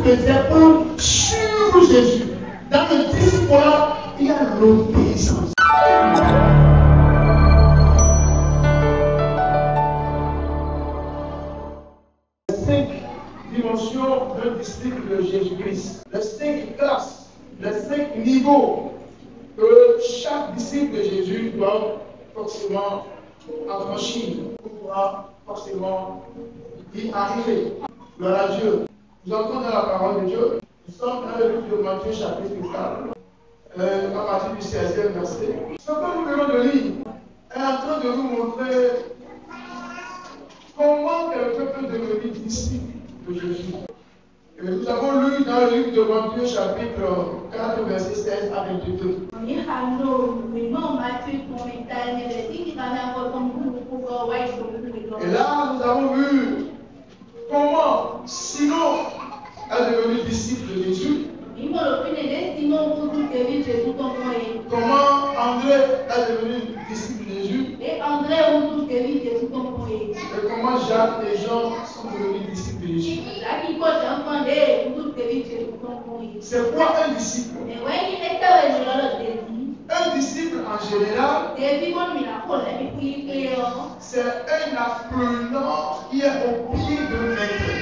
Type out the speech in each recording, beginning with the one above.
les épaules sur Jésus. Dans le disciple-là, il y a l'obéissance. Les 5 dimensions d'un disciple de Jésus-Christ, les 5 classes, les 5 niveaux que chaque disciple de Jésus doit forcément affranchir pour pouvoir forcément y arriver. Gloire à Dieu. Nous entrons dans la parole de Dieu. Nous sommes dans le livre de Matthieu chapitre 4, à partir du 16e verset. Ce que nous venons de lire est en train de nous montrer comment quelqu'un peut devenir disciple de Jésus. Et nous avons lu dans le livre de Matthieu chapitre 4, verset 16 à 22. Et là, nous avons vu comment Simon est devenu disciple de Jésus. Comment André est devenu disciple de Jésus. Et comment Jacques et Jean sont devenus disciples de Jésus. C'est quoi un disciple? Un disciple en général, c'est un apprenant qui est au pied de maître.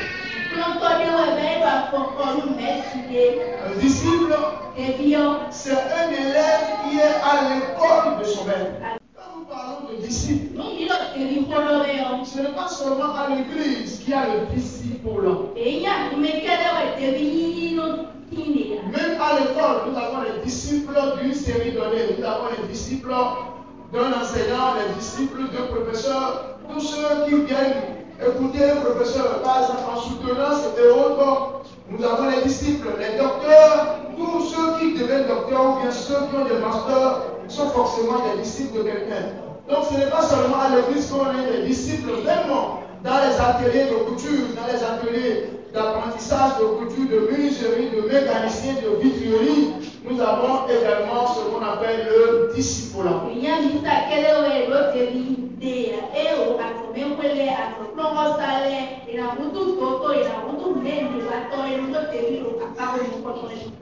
Un disciple, c'est un élève qui est à l'école de son maître. Quand nous parlons de disciple, ce n'est pas seulement à l'église qu'il y a le disciple. Même à l'école, nous avons les disciples d'une série donnée. Nous avons les disciples d'un enseignant, les disciples d'un professeur, tous ceux qui viennent écouter un professeur, par exemple en soutenance et autres. Nous avons les disciples, les docteurs, tous ceux qui deviennent docteurs ou bien ceux qui ont des masters sont forcément des disciples de quelqu'un. Donc ce n'est pas seulement à l'église qu'on est des disciples, même dans les ateliers de couture, dans les ateliers d'apprentissage de couture, de menuiserie, de mécanicien, de vitrierie, nous avons également ce qu'on appelle le discipulat.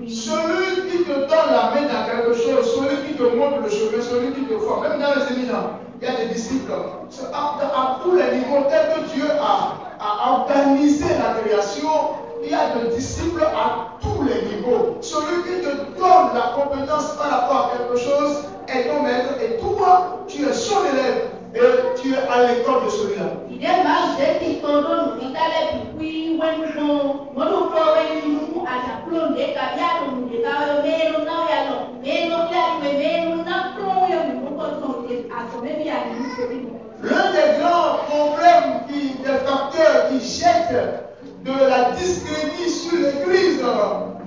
Celui qui te donne la main dans quelque chose, celui qui te montre le chemin, celui qui te forme, même dans les éminents, il y a des disciples. À tous les niveaux, tel que Dieu a organisé la création, il y a des disciples à tous les niveaux. Celui qui te donne la compétence par rapport à quelque chose est ton maître et toi, tu es son élève et tu es à l'école de celui-là. L'un des grands problèmes des facteurs qui jettent de la discrédit sur l'église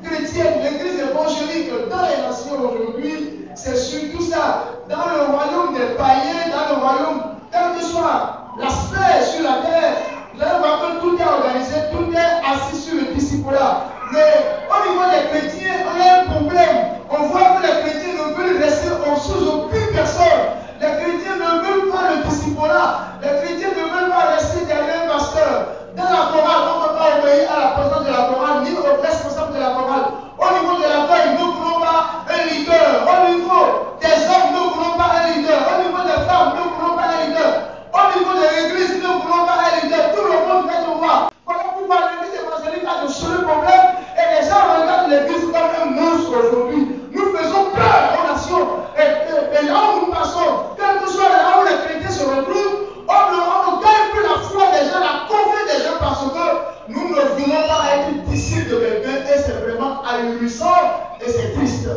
chrétienne, l'église évangélique dans les nations aujourd'hui, c'est surtout ça. Dans le royaume des païens, dans le royaume, quel que soit l'aspect sur la terre, vous allez voir que tout est organisé, tout est assis sur le discipulat. Mais au niveau des chrétiens, on a un problème. On voit que les chrétiens ne veulent rester sous aucune personne. Les chrétiens ne veulent pas le discipulat. Les chrétiens ne veulent pas rester derrière un pasteur. Dans la chorale, on ne peut pas obéir à la présidence de la chorale, ni au responsable de la chorale. Au niveau de la feuille, nous ne voulons pas un leader. Au niveau des hommes, nous ne voulons pas un leader. Au niveau des femmes, nous ne voulons pas un leader. Au niveau de l'église, nous ne voulons pas un leader. Tout le monde fait le voir. Voilà pourquoi l'église évangélique a de seuls problèmes et les gens regardent l'église comme un monstre aujourd'hui. Nous faisons peur aux nations. Et là où nous passons, quel que soit là où les chrétiens se retrouvent, on gagne plus la foi des gens, la confiance des gens parce que nous ne voulons pas être disciples de quelqu'un et c'est vraiment ahurissant et c'est triste.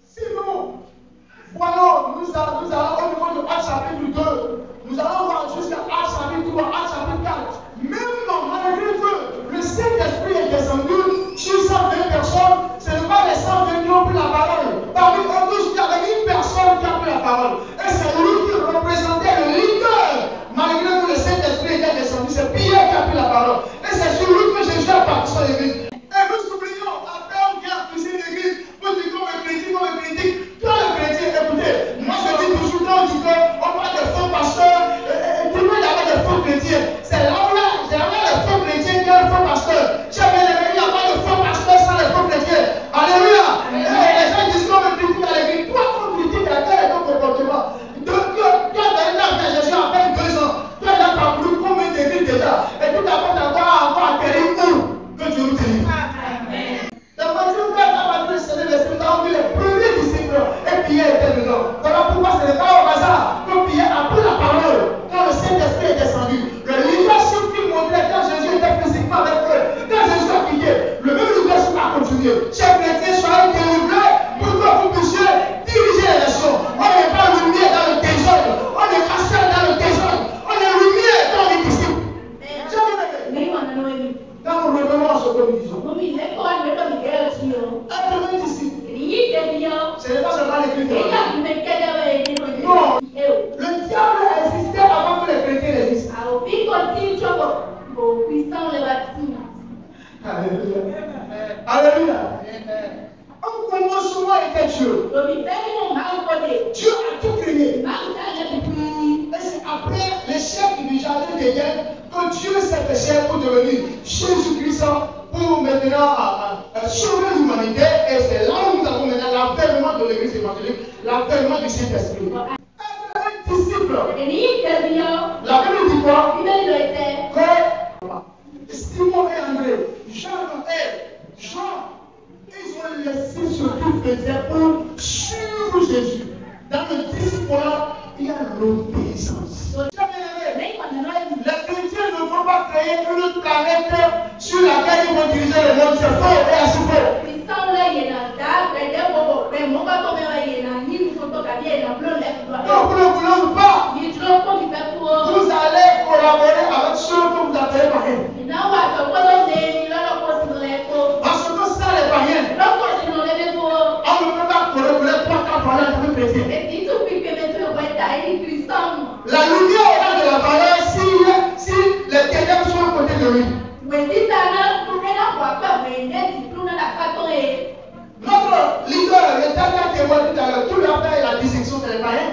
Si nous voyons, nous allons au niveau de Actes chapitre 2, nous allons voir jusqu'à Actes chapitre 3, Actes chapitre 4. Même malgré que le Saint-Esprit est descendu sur 120 personnes, ce n'est pas les 120 qui ont pris la parole. Parmi eux tous, il y avait une personne qui a pris la parole. Et c'est lui qui représentait le leader. Malgré que le Saint-Esprit était descendu, c'est Pierre qui a pris la parole. Et c'est sur lui que Jésus a parti sur l'église. Et nous oublions, après on vient accuser l'église, pour dire qu'on me critique, Toi le chrétien, écoutez, moi je dis toujours, quand on dit qu'on parle de faux pasteurs, tout le monde a des faux chrétiens. C'est là où les faux chrétiens qui ont un faux pasteur. J'ai bien aimé, il n'y a pas de faux pasteur. ce que nous disons. Être un disciple, ce n'est pas seulement les chrétiens. Non, le diable existait avant que les chrétiens existent. Alléluia. Alléluia. Au commencement était Dieu. Dieu a tout créé. Et c'est après l'échec du jardin d'Éden que Dieu s'est péché pour devenir Jésus-Christ pour maintenant sauver l'humanité. Et c'est là où nous avons maintenant l'avènement de l'église évangélique, l'avènement du Saint-Esprit. Être un disciple. La Bible dit quoi? Que Simon et André, Jean, ils ont laissé ce qu'ils faisaient pour suivre Jésus. Dans le disciple-là, il y a l'obéissance. Les chrétiens ne vont pas créer une planète sur laquelle ils vont diriger le monde. C'est faux et assez faux. Donc vous ne voulez pas. Vous allez collaborer avec ceux que vous appelez païens. Parce que ça, les païens, on ne peut pas collaborer pas qu'à parler avec les chrétiens. La lumière aura de la valeur si les ténèbres sont à côté de lui. Notre leader, le dernier témoin tout à l'heure, tout l'affaire et la dissection, c'est les païens.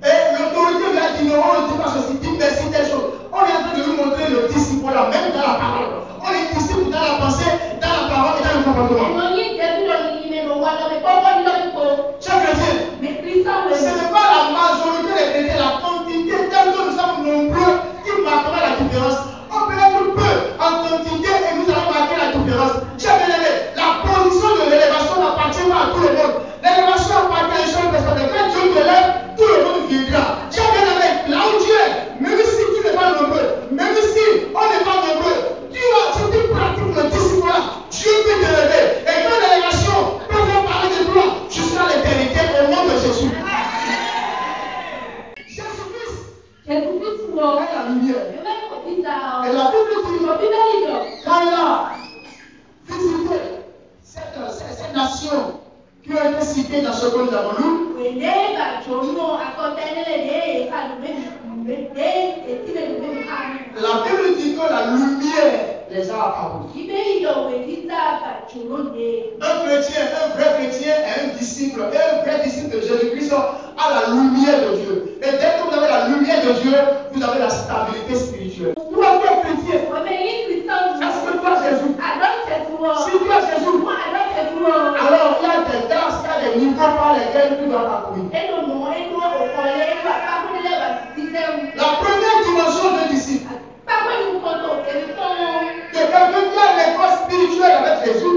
Et l'autorité lui a dit non, on ne dit pas ceci, dit merci telle chose. On est en train de lui montrer le disciple là, même dans la parole. On est disciple dans la pensée, dans la parole et dans le comportement. Chers chrétiens, ce n'est pas la majorité des chrétiens, la quantité telle que nous sommes nombreux qui marquera la différence. On peut être peu en quantité et nous allons marquer la différence. Chers bien-aimés, la position de l'élévation n'appartient pas à tout le monde. L'élévation appartient à une seule personne. Quand Dieu te lève, tout le monde viendra. Chers bien-aimés, là où tu es, même si tu n'es pas nombreux, même si on n'est pas nombreux, si tu pratiques le disciple là, Dieu peut te lever. Et quand l'élévation peut faire parler de toi jusqu'à l'éternité au nom de Jésus. Jésus-Christ est la lumière. Et la Bible dit, quand il a visité cette nation qui a été citée dans ce que nous avons lu, la Bible dit que la lumière les a apparus. Un chrétien, un vrai chrétien est un disciple, et un vrai disciple de Jésus-Christ a la lumière de Dieu. Et dès que vous avez la lumière de Dieu, vous avez la stabilité spirituelle. Toi, tu es chrétien. Est-ce que tu as Jésus? Si tu as Jésus, alors il y a des grâces, il y a des niveaux par lesquels tu dois parcourir. La première dimension d'un disciple, c'est quelqu'un qui a l'école spirituelle avec Jésus.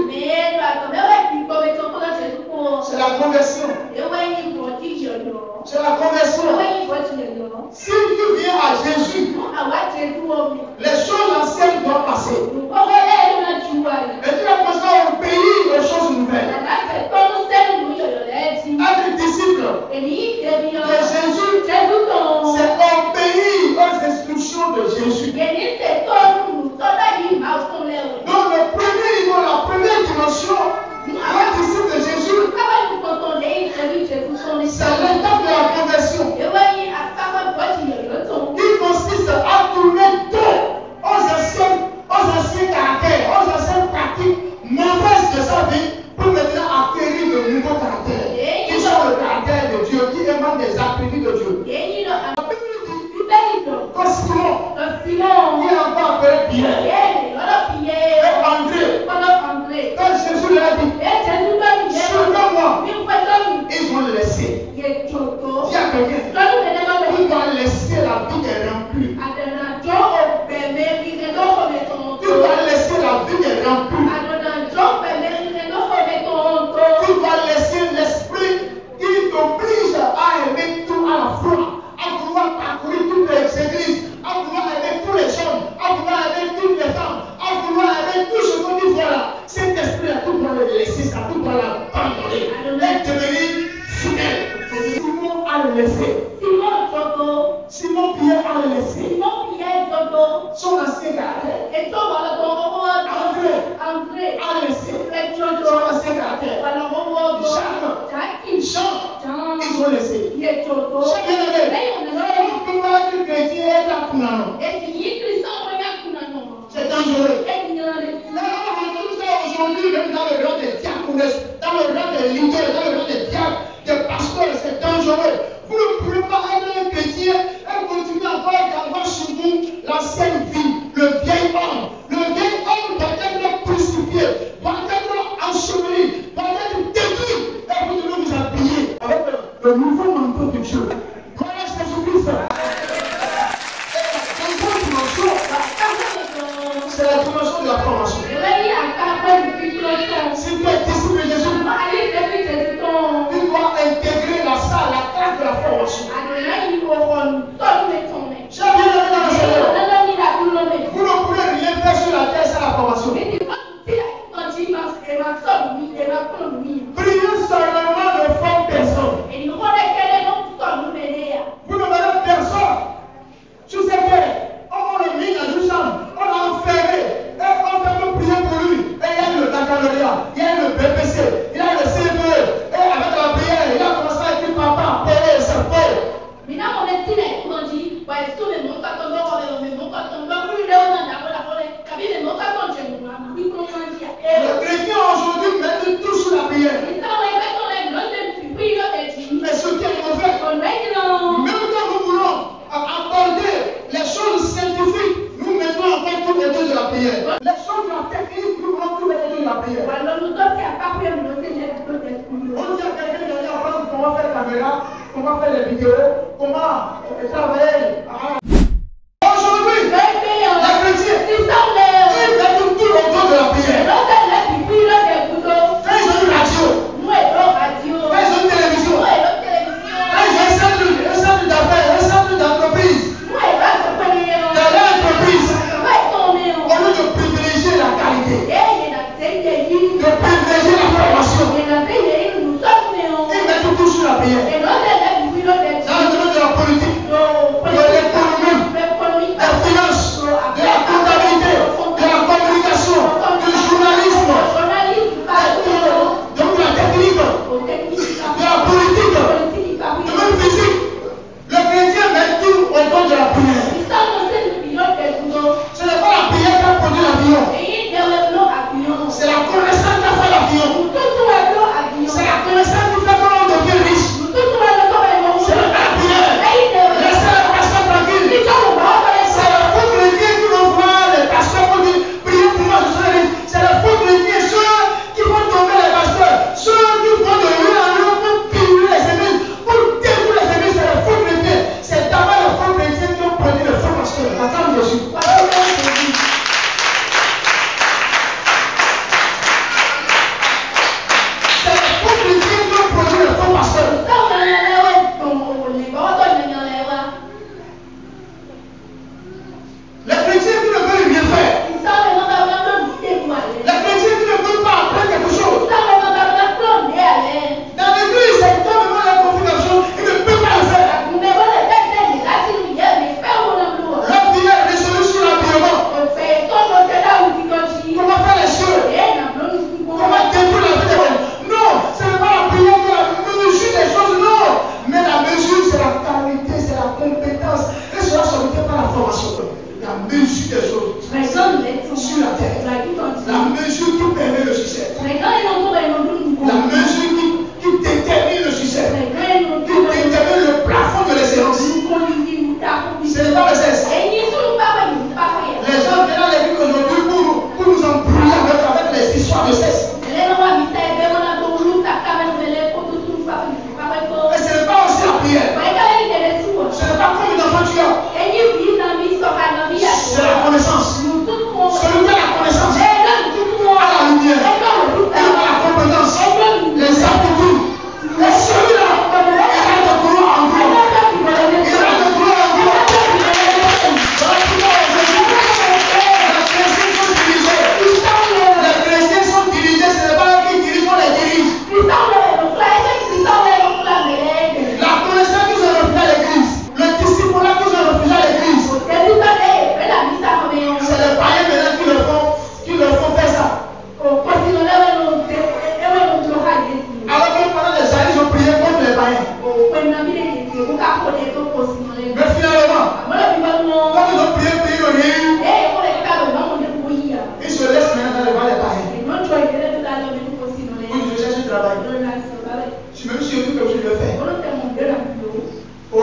C'est la conversion. C'est la conversion. Si tu viens à Jésus, les choses anciennes doivent passer. Et tu vas passer au pays aux choses nouvelles. Être disciple de Jésus, c'est obéir aux instructions de Jésus. Donc le premier niveau, la première dimension, un disciple de Jésus, c'est l'étape de la conversion qui consiste à tourner tout aux anciens caractères, aux anciennes pratiques mauvaises de sa vie pour maintenant acquérir de nouveaux caractères qui sont le caractère de Dieu, qui émanent des attributs de Dieu. La Bible dit que Simon, qui est encore appelé Pierre, et André, quand Jésus l'a dit, suivez-moi, ils vont le laisser. Dis à quelqu'un, ils vont laisser la vie des rampus. Tu dois laisser la vie des rampus. Tu dois laisser l'esprit qui t'oblige à aimer tout à la fois, à vouloir parcourir toutes les églises, à vouloir aimer tous les hommes, à vouloir aimer toutes les femmes, à vouloir aimer tout ce que tu vois là. Cet esprit-là, tu dois le laisser, ça, tu dois l'abandonner et devenir fidèle. Simon a le laissé. Simon Pierre a laissé son ancien caractère. André a laissé son ancien caractère. Jacques, Jean, ils ont laissé. Chers bien-aimés, on peut pas être chrétien et être à Kunano. C'est dangereux. Aujourd'hui, même dans le rang des diaconesses, dans le rang des leaders, dans le rang des diacres, des pasteurs, c'est dangereux. Vous ne pouvez pas être un chrétien et continuer encore à avoir sur vous l'ancienne vie, le vieil homme. Le vieil homme doit être crucifié, doit être enseveli, doit être détruit. Et vous devez vous habiller avec le nouveau manteau de Dieu. Voilà Jésus-Christ. C'est la dimension de la formation. Si tu es disciple de Jésus, tu dois intégrer la salle, la classe de la formation. J'ai bien aimé dans le Seigneur. Vous ne pouvez rien faire sur la terre sans la formation. Priez seulement ne forme personne. Vous ne verrez personne. Sur cette terre, on l'a mis dans une chambre, on l'a enfermé, et on fait que prier pour lui. Et il y a le baccalauréat, il y a le BPC, il y a le CFE, et avec la prière, il a commencé à écrire papa, père, c'est faux. Les chrétiens aujourd'hui mettent tout sur la prière. Mais ce qui est mauvais, même quand nous voulons aborder les choses scientifiques, nous mettons encore tout autour de la prière. Les choses de la technique, nous voulons tout mettre autour de la prière. On dit à quelqu'un d'aller apprendre comment faire la caméra, comment faire les vidéos, comment travailler. Aujourd'hui, les chrétiens, ils mettent tout autour de la prière. Quand ils ont une radio, quand ils ont une télévision, quand ils ont un centre d'affaires, un centre d'entreprise, dans l'entreprise, au lieu de privilégier la qualité, de privilégier la formation, ils mettent tout sur la prière. Dans le domaine de la politique, de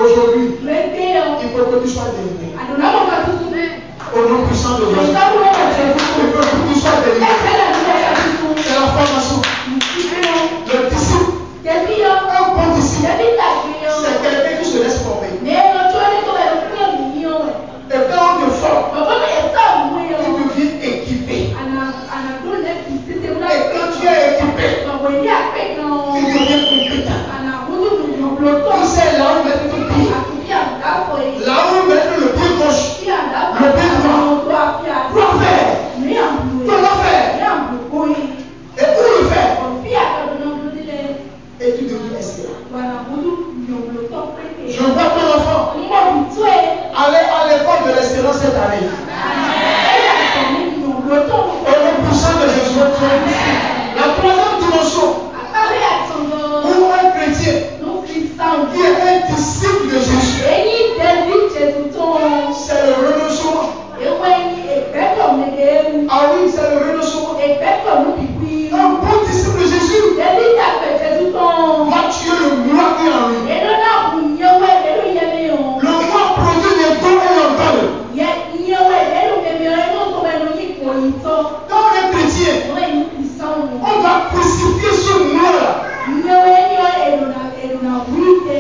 Aujourd'hui, il faut que tu sois délivré. Au nom puissant de Jésus. Il faut que tu sois délivré. C'est la formation. Le disciple. Un bon disciple. C'est quelqu'un qui se laisse former. Et quand on te forme, tu deviens équipé. Et quand tu es équipé, tu deviens compétent. Tu sais là où mettre ton pied. Là où mettre le pied gauche, le pied droit. Quoi faire? Comment faire? Et où le faire? Et tu deviens esclave. Je vois ton enfant aller à l'école de l'espérance cette année. Au nom puissant de Jésus. La troisième dimension, où un chrétien qui est un disciple de Jésus, c'est le renoncement. Ah oui, c'est le renoncement. Un bon disciple de Jésus va tuer le moi qui est en lui. Le moi produit les dons et l'ordonne. Quand on est chrétien, on va crucifier ce moi-là.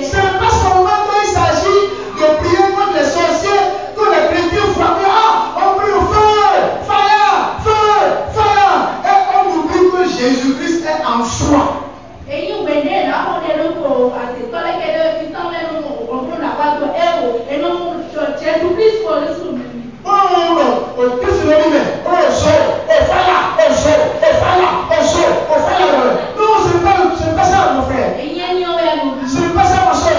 C'est parce qu'au moment où il s'agit de prier contre les sorciers, que les chrétiens frappent, on prie au feu, fire. Et on oublie que Jésus-Christ est en soi. Non, c'est pas ça, mon frère. C'est pas ça, ma soeur.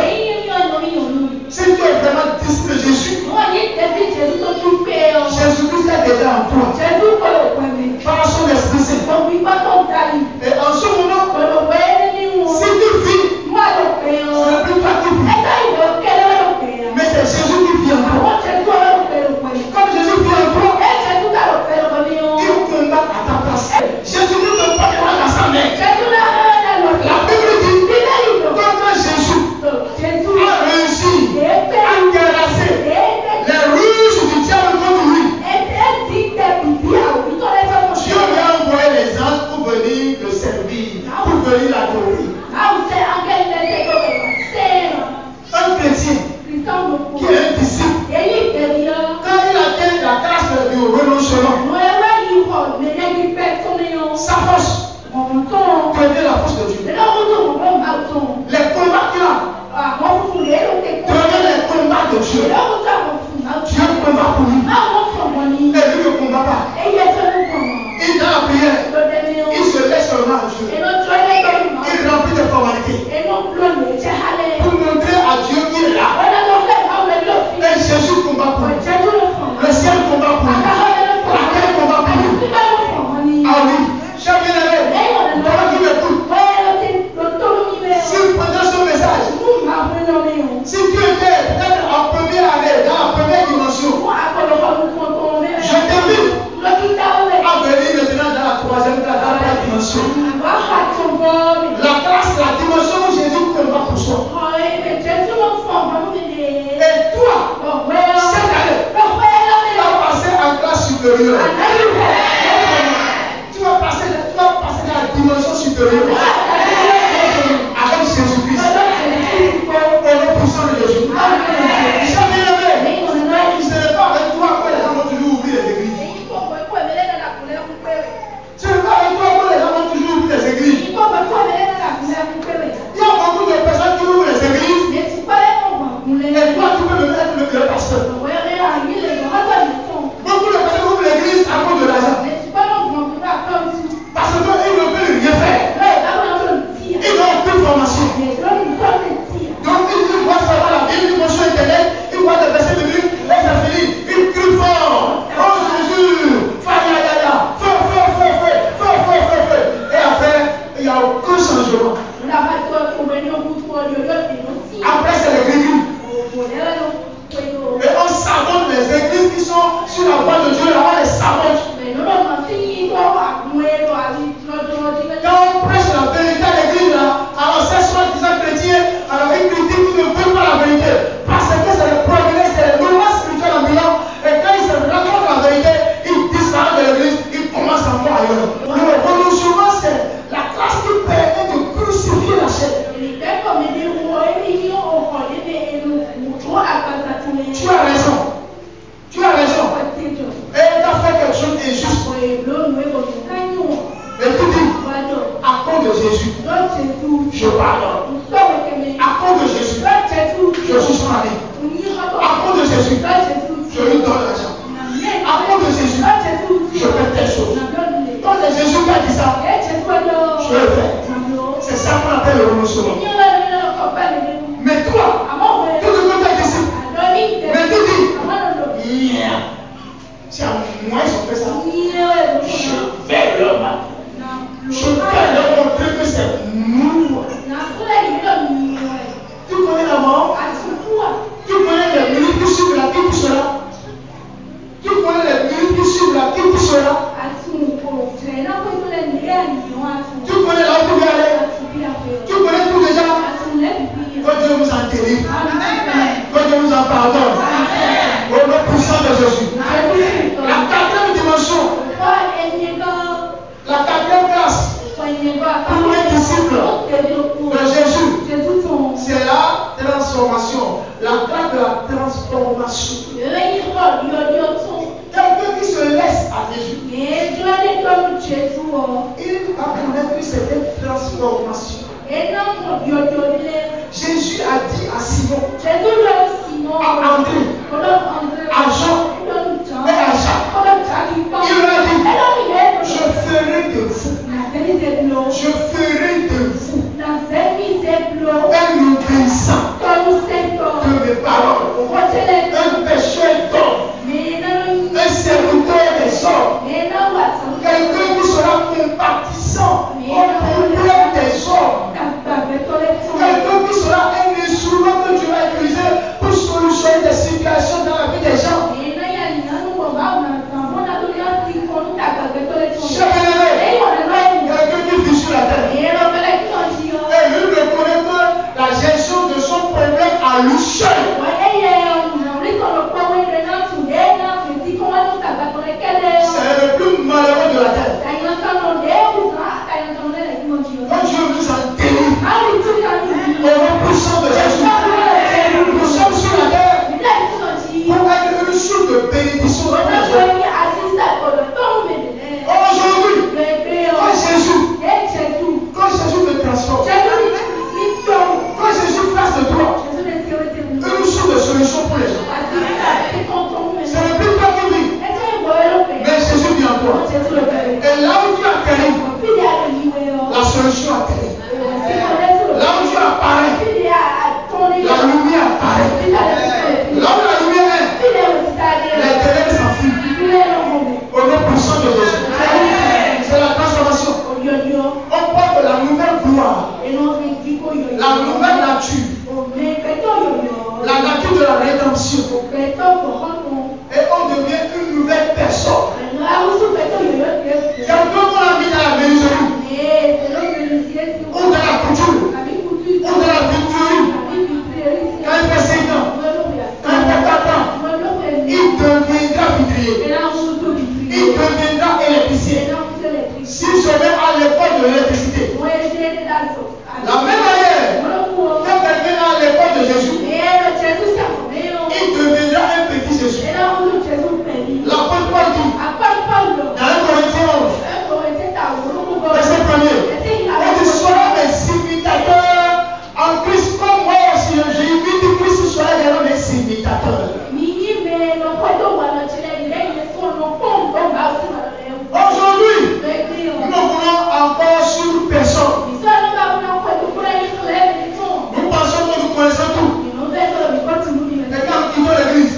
Si tu es vraiment disciple de Jésus, Jésus-Christ est déjà en toi. Par son Esprit Saint. Et en ce moment, si tu vis, ce n'est plus toi qui vis, mais c'est Jésus qui vit en toi. Comme Jésus vit en toi, il combat à ta place. Jésus-Christ ne porte pas dans sa main. La Bible dit quand Jésus a réussi à terrasser les ruses du diable contre lui, Dieu lui a envoyé les anges pour venir le servir, pour venir l'adorer. Un chrétien qui est un disciple, quand il atteint la classe du renoncement, sa force devient la force de Dieu. Les combats qu'il a deviennent les combats de Dieu. Dieu combat pour lui. Et lui ne combat pas. Il dans la prière, il se laisse seulement à Dieu. Il remplit de formalités pour montrer à Dieu qu'il est là. Et Jésus combat pour lui. Le ciel combat pour lui. La terre combat pour lui. Ah oui, cher bien-aimé, toi qui m'écoutes, si pendant ce message, si tu étais peut-être en première année, dans la première dimension, je t'invite à venir maintenant dans la troisième, dans la dimension. La classe, la dimension où Jésus combat pour soi. Et toi, cette année, tu vas passer en classe supérieure. Tu vas passer dans la dimension supérieure. Avec Jésus-Christ. Au nom puissant de Jésus. Cher bien-aimé, ce n'est pas avec toi que les gens vont toujours ouvrir les églises. Ce n'est pas avec toi que les gens vont toujours ouvrir les églises. Il y a beaucoup de personnes qui ouvrent les églises. Et toi, tu peux être le pasteur. Beaucoup de personnes ouvrent l'église à cause de l'argent. Parce qu'ils ne veulent rien faire. Ils n'ont aucune formation. Donc ils voient savoir la Bible, ils vont sur Internet, ils voient des versets bibliques, et ça finit, ils crient fort. Oh Jésus, feu. Et après, il n'y a aucun changement. Après, c'est les églises. Et on savonne les églises qui sont sur la voie de Dieu, là-bas, les savonne. Quand on prêche la vérité à l'église, alors c'est soit disant chrétien, alors ils critiquent, ils ne veulent pas la vérité. Jésus, je lui donne l'argent. À cause de Jésus, je fais telle chose. Quand c'est Jésus qui a dit ça, je le fais. C'est ça qu'on appelle le renoncement. Mais toi, tout ce que tu as dit, mais tu dis, c'est à moi ils ont fait ça. Je vais leur montrer que c'est nous. Tu connais la mort? Tu connais les minutes qui suivent la qui poussera? Tu connais les minutes qui suivent la qui poussera? Tu connais là où tu veux aller? Tu connais tout déjà? Que Dieu nous en délivre. Que Dieu nous en pardonne. Au nom puissant de Jésus. La quatrième dimension. La quatrième classe. Pour un disciple de Jésus. C'est la transformation. La classe de la transformation. Quelqu'un qui se laisse à Jésus, il va connaître une certaine transformation. Jésus a dit à Simon, à André, à Jean et à Jacques, il leur a dit, je ferai de vous un obéissant de mes paroles, un pécheur d'homme, un serviteur des hommes, quelqu'un qui sera compatissant au problème des hommes, quelqu'un qui sera un instrument que Dieu va utiliser pour solutionner des situations dans la vie des gens. Quelqu'un qui vit sur la terre. Et lui reconnaît que la gestion de son problème à lui seul. C'est le plus malheureux de la terre. Quand Dieu nous en délivre, au nom puissant de Jésus, nous sommes sur la terre pour être une source de bénédiction dans la vie. Aujourd'hui, quand Jésus te transforme, quand Jésus passe de toi, une source de solution pour les gens. C'est le plus toi qui vis, mais Jésus vient en toi. Et là où tu atterris, la solution atterrit. Là où tu apparais, la lumière apparaît. Là où la lumière est, les ténèbres s'enfuient. Au nom puissant de Jésus. C'est la transformation. On parle de la nouvelle gloire, la nouvelle nature, la nature de la rédemption. Et on devient une nouvelle personne. Quelqu'un qu'on a mis dans la menuiserie, ou dans la couture, ou dans la vitrerie. Quand il fait 5 ans, quand il fait 4 ans, il deviendra vitrier. Il deviendra électricien. Si je vais à l'école de l'électricité, la même manière, quand quelqu'un à l'école de Jésus, il deviendra un petit Jésus. L'apôtre Paul dit, dans 1 Corinthiens 11, verset 1er, on dit, soyez mes imitateurs en Christ comme moi aussi. J'ai vu que Christ soit également mes imitateurs. Aujourd'hui, nous ne voulons encore sur personne. Nous pensons que nous connaissons tout. Et quand nous quittons l'église,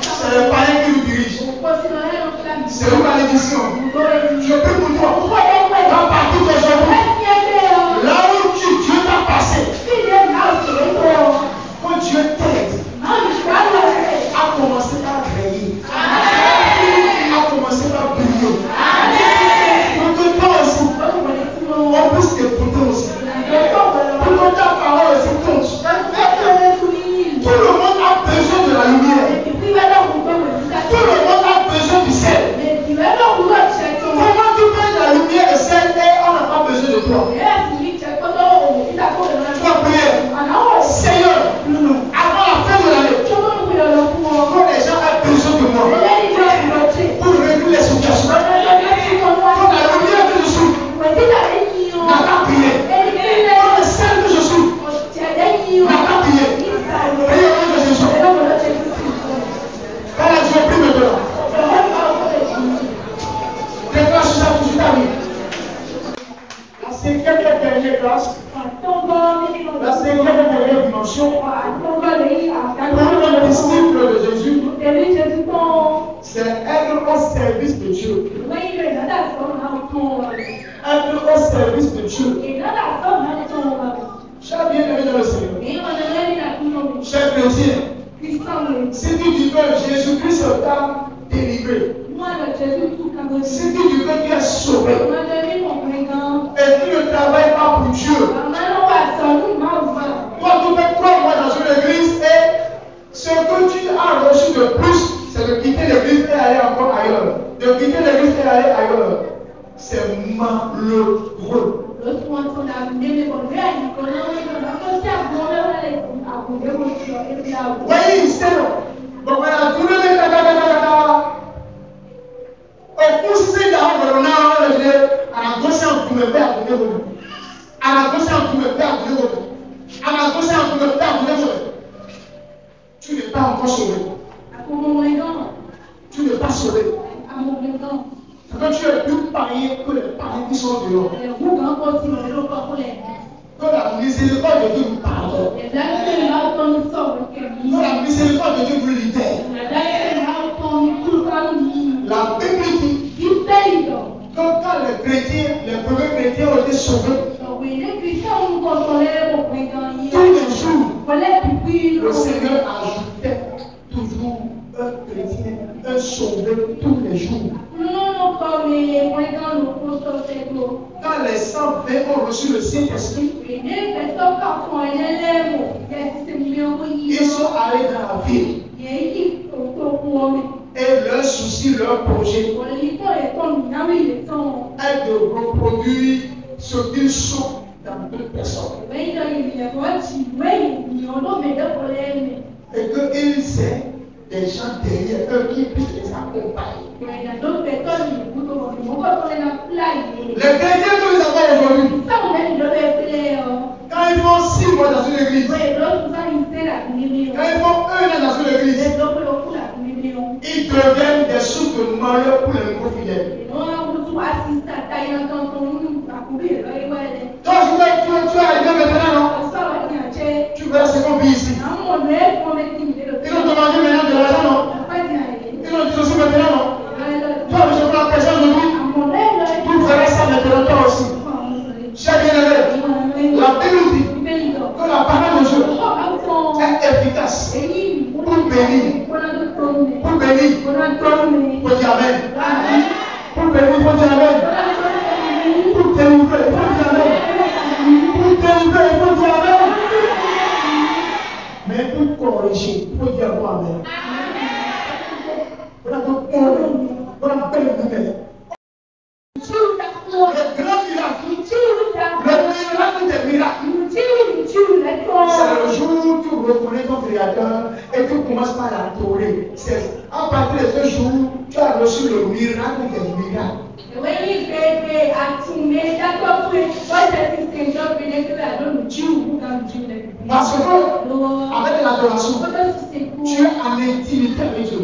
c'est le païen qui nous dirige. C'est une malédiction. Je prie pour toi. À partir d'aujourd'hui, là où Dieu t'a passé, quand Dieu t'aide, a commencé par briller, a commencé par briller. Pour que toi aussi, dimension. Pour un disciple de Jésus, c'est être au service de Dieu. Être au service de Dieu. Cher bien-aimé dans le Seigneur, cher chrétien, si tu dis que Jésus-Christ t'a délivré, si tu dis que tu es sauvé, et tu ne travailles pas pour Dieu, toi tu fais 3 mois dans une église et ce que tu as reçu de plus, c'est de quitter l'église et aller encore ailleurs. De quitter l'église et aller ailleurs. C'est malheureux. Voyez, c'est non. Donc, on a tout le monde. Et pour ces gars, on a un dossier en me perdre. Un dossier en me perdre. Un dossier en me perdre. Tu n'es pas encore sauvé. Tu n'es pas sauvé. Quand tu es plus païen que les païens qui sont dehors. Que la miséricorde de Dieu nous pardonne. Que la miséricorde de Dieu nous libère. La Bible dit que quand les premiers chrétiens ont été sauvés, tous les jours, le Seigneur ajoutait toujours un chrétien, un sauvé tous les jours. Quand les 120 ont reçu le Saint-Esprit, ils sont allés dans la ville. Et leur souci, leur projet est de reproduire ce qu'ils sont dans d'autres personnes. Et qu'ils aient des gens derrière eux qui puissent les accompagner. Les chrétiens que nous avons aujourd'hui, quand ils font 6 mois dans une église, quand ils font 1 an dans une église, ils deviennent des sources de malheur pour les nouveaux fidèles. Donc, tu es arrivé maintenant, non? Tu verras ce qu'on vit ici. Ils ont demandé maintenant de l'argent, non? Ils ont dit aussi maintenant, non? Toi, je prends la personne aujourd'hui. Tu verras ça maintenant, toi aussi. Cher bien-aimé, la Bible dit que la parole de Dieu est efficace pour bénir. Pour bénir. Pour dire Amen. Pour bénir, pour dire Amen. Pour délivrer, pour dire Amen. Pour délivrer, pour dire Amen. Mais pour corriger, pour dire Amen. Voilà donc, voilà belle nouvelle. Le grand miracle, le miracle des miracles, c'est le jour où tu reconnais ton Créateur et tu commences par l'adorer. C'est à partir de ce jour, tu as reçu le miracle des miracles. Parce que avec l'adoration, tu es en intimité avec Dieu.